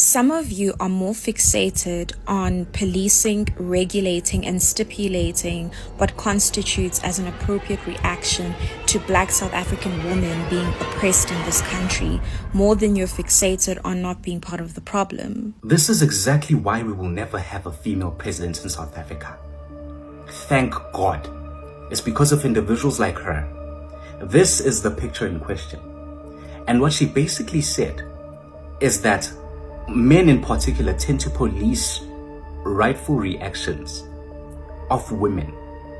Some of you are more fixated on policing, regulating, and stipulating what constitutes as an appropriate reaction to Black South African women being oppressed in this country, more than you're fixated on not being part of the problem. This is exactly why we will never have a female president in South Africa. Thank God. It's because of individuals like her. This is the picture in question. And what she basically said is that men in particular tend to police rightful reactions of women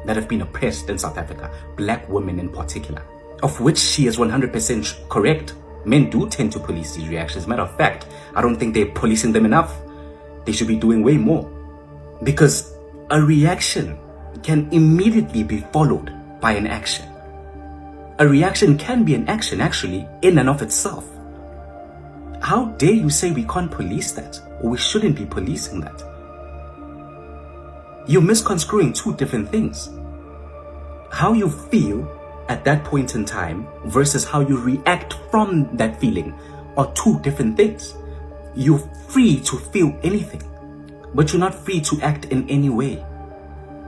that have been oppressed in South Africa, Black women in particular, of which she is 100% correct. Men do tend to police these reactions. Matter of fact, I don't think they're policing them enough. They should be doing way more, because a reaction can immediately be followed by an action. A reaction can be an action actually in and of itself. How dare you say we can't police that, or we shouldn't be policing that? You're misconstruing two different things. How you feel at that point in time versus how you react from that feeling are two different things. You're free to feel anything, but you're not free to act in any way.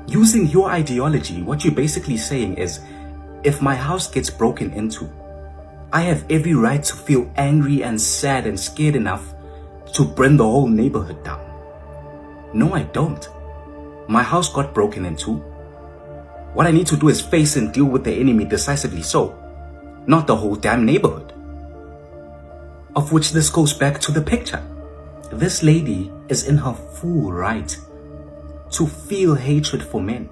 Using your ideology, what you're basically saying is, if my house gets broken into, I have every right to feel angry and sad and scared enough to burn the whole neighborhood down. No, I don't. My house got broken into. What I need to do is face and deal with the enemy decisively so, not the whole damn neighborhood. Of which this goes back to the picture. This lady is in her full right to feel hatred for men.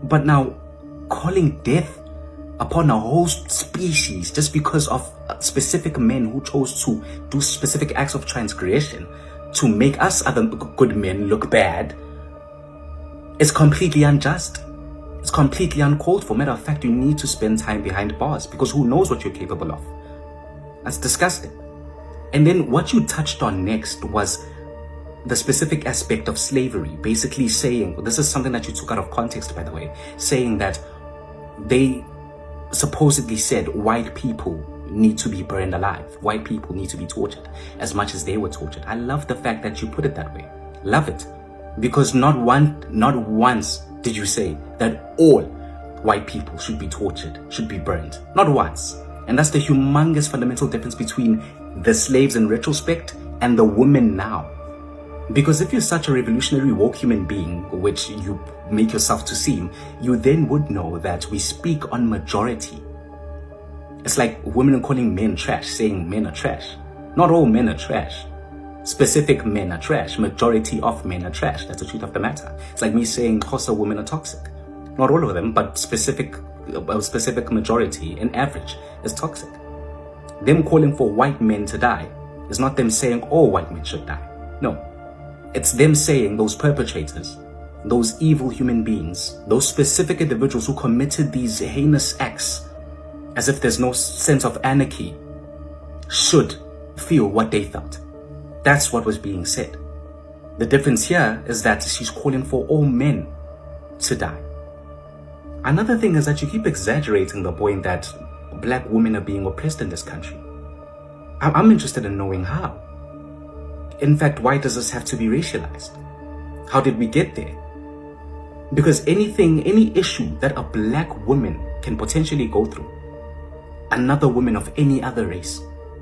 But now, calling death upon a whole species just because of specific men who chose to do specific acts of transgression to make us other good men look bad is completely unjust. It's completely uncalled for. Matter of fact, you need to spend time behind bars, because who knows what you're capable of. That's disgusting. And then what you touched on next was the specific aspect of slavery, basically saying, this is something that you took out of context, by the way, saying that they supposedly said white people need to be burned alive. White people need to be tortured as much as they were tortured. I love the fact that you put it that way. Love it. Because not once did you say that all white people should be tortured, should be burned. Not once. And that's the humongous fundamental difference between the slaves in retrospect and the women now. Because if you're such a revolutionary woke human being, which you make yourself to seem, you then would know that we speak on majority. It's like women calling men trash, saying men are trash. Not all men are trash. Specific men are trash. Majority of men are trash. That's the truth of the matter. It's like me saying Xhosa women are toxic. Not all of them, but a specific majority, an average, is toxic. Them calling for white men to die is not them saying all white men should die. No. It's them saying those perpetrators, those evil human beings, those specific individuals who committed these heinous acts, as if there's no sense of anarchy, should feel what they felt. That's what was being said. The difference here is that she's calling for all men to die. Another thing is that you keep exaggerating the point that Black women are being oppressed in this country. I'm interested in knowing how. In fact, why does this have to be racialized? How did we get there? Because any issue that a Black woman can potentially go through, another woman of any other race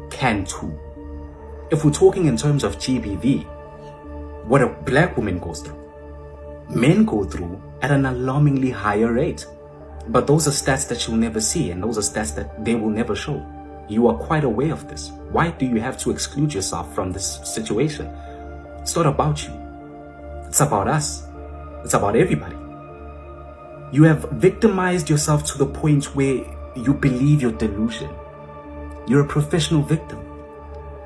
can too. If we're talking in terms of GBV, what a Black woman goes through, men go through at an alarmingly higher rate. But those are stats that you'll never see, and those are stats that they will never show. You are quite aware of this. Why do you have to exclude yourself from this situation? It's not about you. It's about us. It's about everybody. You have victimized yourself to the point where you believe your delusion. You're a professional victim.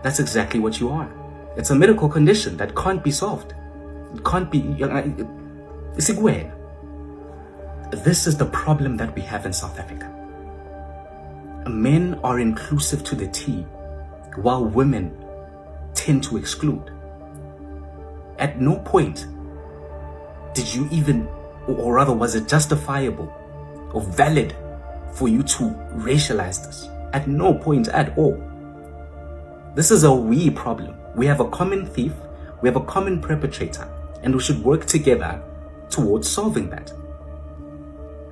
That's exactly what you are. It's a medical condition that can't be solved. It can't be. This is the problem that we have in South Africa. Men are inclusive to the T, while women tend to exclude. At no point did you even, or rather was it justifiable or valid for you to racialize this? At no point at all. This is a we problem. We have a common thief, we have a common perpetrator, and we should work together towards solving that.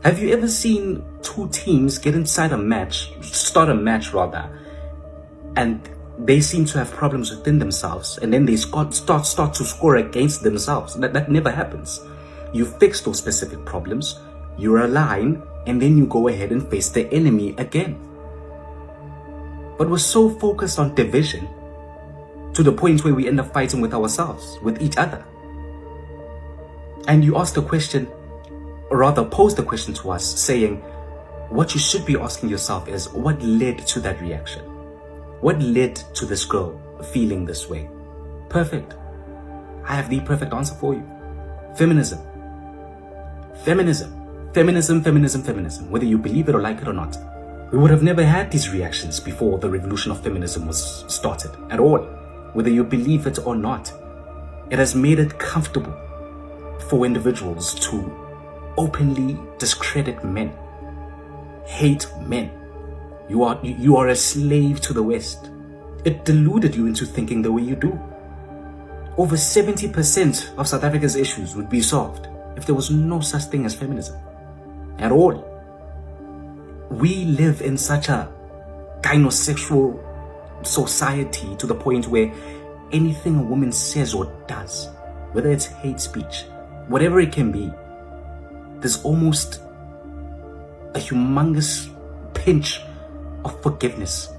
Have you ever seen two teams get inside a match, start a match rather, and they seem to have problems within themselves, and then they start to score against themselves? That never happens. You fix those specific problems, you align, and then you go ahead and face the enemy again. But we're so focused on division to the point where we end up fighting with ourselves, with each other. And you ask the question, or rather pose the question to us, saying, what you should be asking yourself is, what led to that reaction? What led to this girl feeling this way? Perfect. I have the perfect answer for you. Feminism. Feminism. Feminism, feminism, feminism. Whether you believe it or like it or not. We would have never had these reactions before the revolution of feminism was started at all. Whether you believe it or not, it has made it comfortable for individuals to openly discredit men, hate men. You are a slave to the West. It deluded you into thinking the way you do. Over 70% of South Africa's issues would be solved if there was no such thing as feminism at all. We live in such a gynosexual society to the point where anything a woman says or does, whether it's hate speech, whatever it can be, there's almost a humongous pinch of forgiveness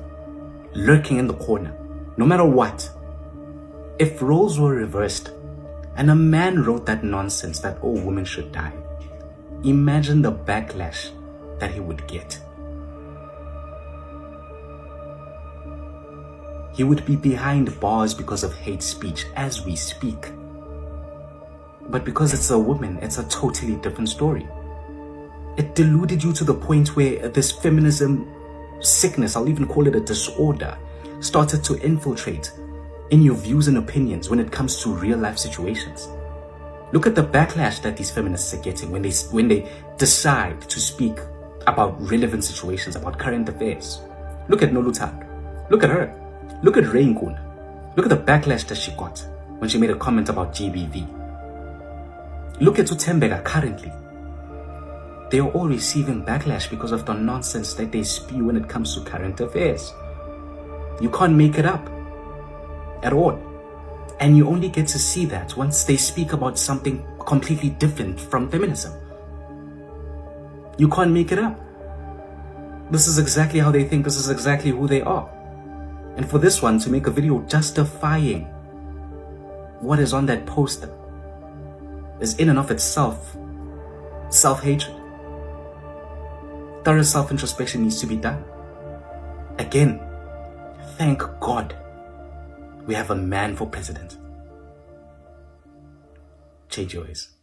lurking in the corner, no matter what. If roles were reversed and a man wrote that nonsense that all women should die, imagine the backlash that he would get. He would be behind bars because of hate speech as we speak. But because it's a woman, it's a totally different story. It deluded you to the point where this feminism sickness, I'll even call it a disorder, started to infiltrate in your views and opinions when it comes to real life situations. Look at the backlash that these feminists are getting when they decide to speak about relevant situations, about current affairs. Look at Noluthando. Look at her. Look at Rainkun. Look at the backlash that she got when she made a comment about GBV. Look at Utembeka currently. They are all receiving backlash because of the nonsense that they spew when it comes to current affairs. You can't make it up at all. And you only get to see that once they speak about something completely different from feminism. You can't make it up. This is exactly how they think. This is exactly who they are. And for this one to make a video justifying what is on that poster is in and of itself self-hatred. Thorough self-introspection needs to be done. Again, thank God we have a man for president. Change your ways.